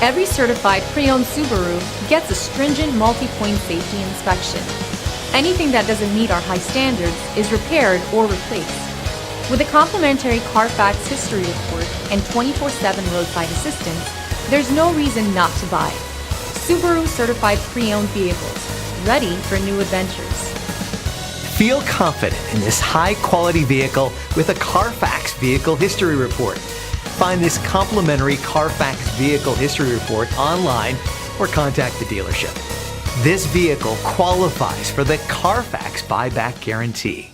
Every certified pre-owned Subaru gets a stringent multi-point safety inspection. Anything that doesn't meet our high standards is repaired or replaced. With a complimentary CarFax history report and 24/7 roadside assistance, there's no reason not to buy. Subaru Certified Pre-Owned Vehicles, ready for new adventures. Feel confident in this high-quality vehicle with a CarFax Vehicle History Report. Find this complimentary CarFax Vehicle History Report online or contact the dealership. This vehicle qualifies for the CarFax buyback guarantee.